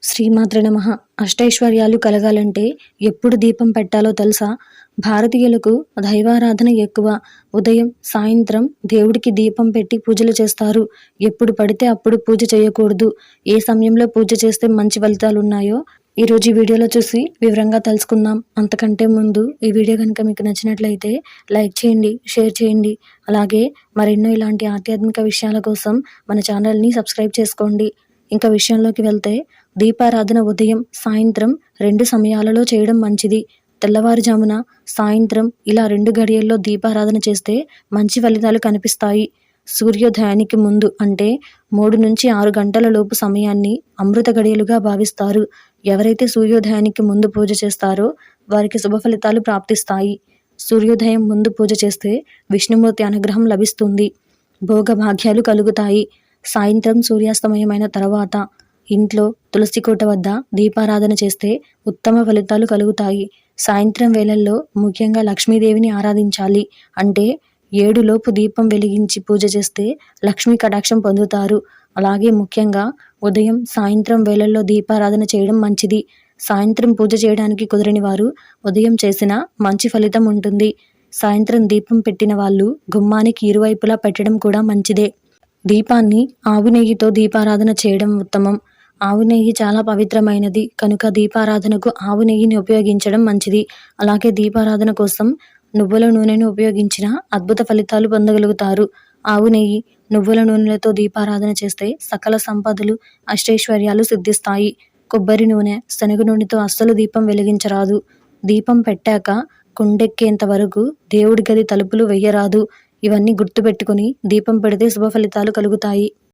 శ్రీమాత్రే నమః. అష్టైశ్వర్యాలు కలగాలంటే ఎప్పుడు దీపం పెట్టాలో తెలుసా? భారతీయులకు దైవారాధన ఎక్కువ. ఉదయం, సాయంత్రం దేవుడికి దీపం పెట్టి పూజలు చేస్తారు. ఎప్పుడు పడితే అప్పుడు పూజ చేయకూడదు. ఏ సమయంలో పూజ చేస్తే మంచి ఫలితాలున్నాయో ఈరోజు ఈ వీడియోలో చూసి వివరంగా తెలుసుకుందాం. అంతకంటే ముందు ఈ వీడియో కనుక మీకు నచ్చినట్లయితే లైక్ చేయండి, షేర్ చేయండి. అలాగే మరెన్నో ఇలాంటి ఆధ్యాత్మిక విషయాల కోసం మన ఛానల్ని సబ్స్క్రైబ్ చేసుకోండి. ఇంకా విషయంలోకి వెళ్తే, దీపారాధన ఉదయం, సాయంత్రం 2 సమయాలలో చేయడం మంచిది. తెల్లవారుజామున, సాయంత్రం ఇలా 2 గడియల్లో దీపారాధన చేస్తే మంచి ఫలితాలు కనిపిస్తాయి. సూర్యోదయానికి ముందు అంటే 3 నుంచి 6 గంటల లోపు సమయాన్ని అమృత గడియలుగా భావిస్తారు. ఎవరైతే సూర్యోదయానికి ముందు పూజ చేస్తారో వారికి శుభ ఫలితాలు ప్రాప్తిస్తాయి. సూర్యోదయం ముందు పూజ చేస్తే విష్ణుమూర్తి అనుగ్రహం లభిస్తుంది. భోగభాగ్యాలు కలుగుతాయి. సాయంత్రం సూర్యాస్తమయమైన తర్వాత ఇంట్లో తులసి కోట వద్ద దీపారాధన చేస్తే ఉత్తమ ఫలితాలు కలుగుతాయి. సాయంత్రం వేళల్లో ముఖ్యంగా లక్ష్మీదేవిని ఆరాధించాలి. అంటే 7 లోపు దీపం వెలిగించి పూజ చేస్తే లక్ష్మీ కటాక్షం పొందుతారు. అలాగే ముఖ్యంగా ఉదయం, సాయంత్రం వేళల్లో దీపారాధన చేయడం మంచిది. సాయంత్రం పూజ చేయడానికి కుదరని వారు ఉదయం చేసినా మంచి ఫలితం ఉంటుంది. సాయంత్రం దీపం పెట్టిన వాళ్ళు గుమ్మానికి ఇరువైపులా పెట్టడం కూడా మంచిదే. దీపాన్ని ఆవు నెయ్యితో దీపారాధన చేయడం ఉత్తమం. ఆవు నెయ్యి చాలా పవిత్రమైనది కనుక దీపారాధనకు ఆవు నెయ్యిని ఉపయోగించడం మంచిది. అలాగే దీపారాధన కోసం నువ్వుల నూనెను ఉపయోగించిన అద్భుత ఫలితాలు పొందగలుగుతారు. ఆవు నెయ్యి, నువ్వుల నూనెలతో దీపారాధన చేస్తే సకల సంపదలు, అష్టైశ్వర్యాలు సిద్ధిస్తాయి. కొబ్బరి నూనె, శనగ నూనెతో అస్సలు దీపం వెలిగించరాదు. దీపం పెట్టాక కుండెక్కేంత వరకు దేవుడి గది తలుపులు వెయ్యరాదు. ఇవన్నీ గుర్తుపెట్టుకుని దీపం పెడితే శుభ ఫలితాలు కలుగుతాయి.